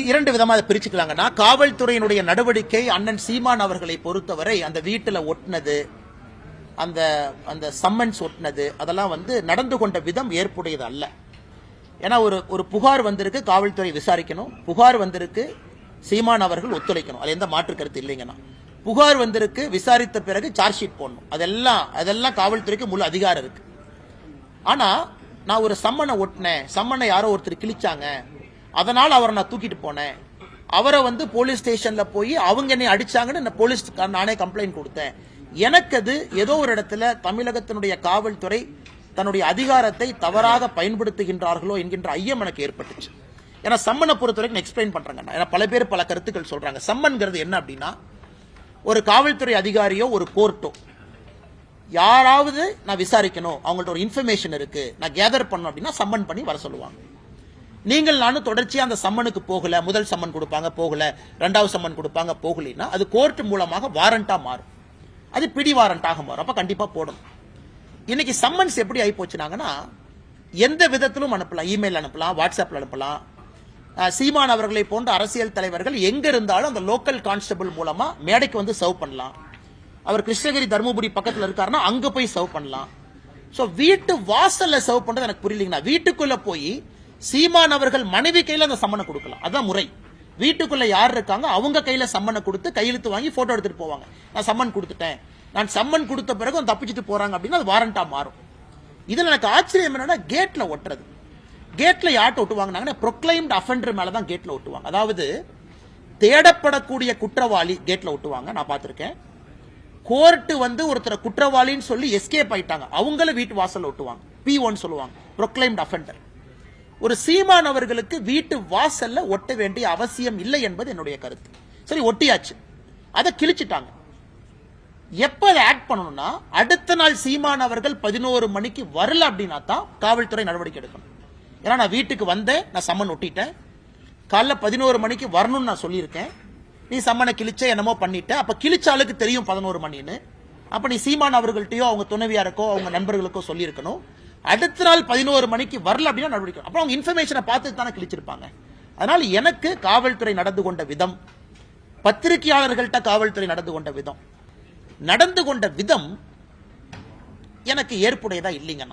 இரண்டு விதமா அதை பிரிச்சுக்கலாங்கன்னா, காவல்துறையினுடைய நடவடிக்கை அண்ணன் சீமான் அவர்களை பொறுத்தவரை அந்த வீட்டில் ஒட்டினது, அந்த அந்த சம்மன்ஸ் ஒட்டினது, அதெல்லாம் நடந்து கொண்ட விதம் ஏற்புடையது அல்ல. ஏன்னா ஒரு புகார் வந்திருக்கு, காவல்துறை விசாரிக்கணும். புகார் வந்திருக்கு, சீமான் அவர்கள் ஒத்துழைக்கணும். அது எந்த மாற்று கருத்து இல்லைங்கன்னா. புகார் வந்திருக்கு, விசாரித்த பிறகு சார்ஜ் ஷீட் போடணும். அதெல்லாம் காவல்துறைக்கு முழு அதிகாரம் இருக்கு. ஆனா நான் ஒரு சம்மனை ஒட்டினேன், சம்மனை யாரோ ஒருத்தர் கிழிச்சாங்க, அதனால அவரை நான் தூக்கிட்டு போனேன், அவரை போலீஸ் ஸ்டேஷன்ல போய் அவங்க என்னை அடிச்சாங்கன்னு போலீஸ் நானே கம்ப்ளைண்ட் கொடுத்தேன். எனக்கு அது ஏதோ ஒரு இடத்துல தமிழகத்தினுடைய காவல்துறை தன்னுடைய அதிகாரத்தை தவறாக பயன்படுத்துகின்றார்களோ என்கின்ற ஐயம் எனக்கு ஏற்பட்டுச்சு. ஏன்னா சம்மனை பொறுத்த வரைக்கும் எக்ஸ்பிளைன் பண்றாங்க. ஏன்னா பல பேர் பல கருத்துக்கள் சொல்றாங்க. சம்மன்கிறது என்ன அப்படின்னா, ஒரு காவல்துறை அதிகாரியோ ஒரு கோர்ட்டோ யாராவது நான் விசாரிக்கணும், அவங்கள்ட்ட ஒரு இன்ஃபர்மேஷன் இருக்கு, நான் கேதர் பண்ணணும் அப்படின்னா சம்மன் பண்ணி வர சொல்லுவாங்க. நீங்கள் நானும் தொடர்ச்சியா அந்த சம்மனுக்கு போகல, முதல் சம்மன் கொடுப்பாங்க போகல, இரண்டாவது சம்மன் கொடுப்பாங்க போகலைன்னா அது கோர்ட் மூலமாக வாரண்டா மாறும், அது பிடி வாரண்டாக மாறும். அப்ப கண்டிப்பா போடணும். இன்னைக்கு சம்மன்ஸ் எப்படி ஆகி போச்சுனாங்கன்னா, எந்த விதத்திலும் அனுப்பலாம், இமெயில் அனுப்பலாம், வாட்ஸ்அப்ல அனுப்பலாம். சீமான் அவர்களை போன்ற அரசியல் தலைவர்கள் எங்க இருந்தாலும் அந்த லோக்கல் கான்ஸ்டபிள் மூலமா மேடைக்கு சர்வ் பண்ணலாம். அவர் கிருஷ்ணகிரி தர்மபுரி பக்கத்தில் இருக்காருன்னா அங்க போய் சர்வ் பண்ணலாம். சோ வீட்டு வாசல்ல சர்வ் பண்றது எனக்கு புரியலீங்கன்னா, வீட்டுக்குள்ள போய் சீமான் அவர்கள் மனைவி கையில அந்த சம்மனை கொடுக்கலாம். அதான் முறை. வீட்டுக்குள்ள யார் இருக்காங்க அவங்க கையில சம்மனை கொடுத்து கையெழுத்து வாங்கி போட்டோ எடுத்துட்டு போவாங்க. நான் சம்மன் கொடுத்துட்டேன், நான் சம்மன் கொடுத்த பிறகு தப்பிச்சுட்டு போறாங்க அப்படின்னா அது வாரண்டா மாறும். இதுல எனக்கு ஆச்சரியம் என்னன்னா, கேட்ல ஒட்டுறது. கேட்ல யார்ட்ட ஒட்டுவாங்க, ப்ரொக்ளைம்ட் அஃபெண்டர் மேலதான் கேட்ல ஒட்டுவாங்க. அதாவது தேடப்படக்கூடிய குற்றவாளி கேட்ல ஒட்டுவாங்க, நான் பார்த்திருக்கேன். கோர்ட் ஒருத்தர் குற்றவாளின்னு சொல்லி எஸ்கேப் ஆயிட்டாங்க, அவங்கள வீட்டு வாசல் ஒட்டுவாங்க, P1 சொல்லுவாங்க, ப்ரொக்ளைம்ட் அஃபெண்டர். ஒரு சீமான் அவர்களுக்கு வீட்டு வாசல்ல ஒட்ட வேண்டிய அவசியம் இல்லை என்பது என்னுடைய கருத்து. சரி, ஒட்டியாச்சு, அதை கிழிச்சிட்டாங்க. எப்ப அதை ஆக்ட் பண்ணணும்னா, அடுத்த நாள் சீமான் அவர்கள் 11 மணிக்கு வரல அப்படின்னா தான் காவல்துறை நடவடிக்கை எடுக்கணும். ஏன்னா நான் வீட்டுக்கு வந்தேன், நான் சம்மன் ஒட்டிட்டேன், காலைல 11 மணிக்கு வரணும்னு நான் சொல்லியிருக்கேன், நீ சம்மனை கிழிச்ச என்னமோ பண்ணிட்ட, அப்ப கிழிச்சாலுக்கு தெரியும் 11 மணின்னு. அப்ப நீ சீமான் அவர்கள்ட்டயோ அவங்க துணைவியாருக்கோ அவங்க நண்பர்களுக்கோ சொல்லியிருக்கணும். அடுத்த நாள் 11 மணிக்கு வரல அப்படின்னா நடவடிக்கை. அப்புறம் அவங்க இன்ஃபர்மேஷனை பார்த்து தானே கிழிச்சிருப்பாங்க. அதனால எனக்கு காவல்துறை நடந்து கொண்ட விதம், பத்திரிகையாளர்கள்ட்ட காவல்துறை நடந்து கொண்ட விதம் எனக்கு ஏற்புடையதா இல்லைங்கண்ணா.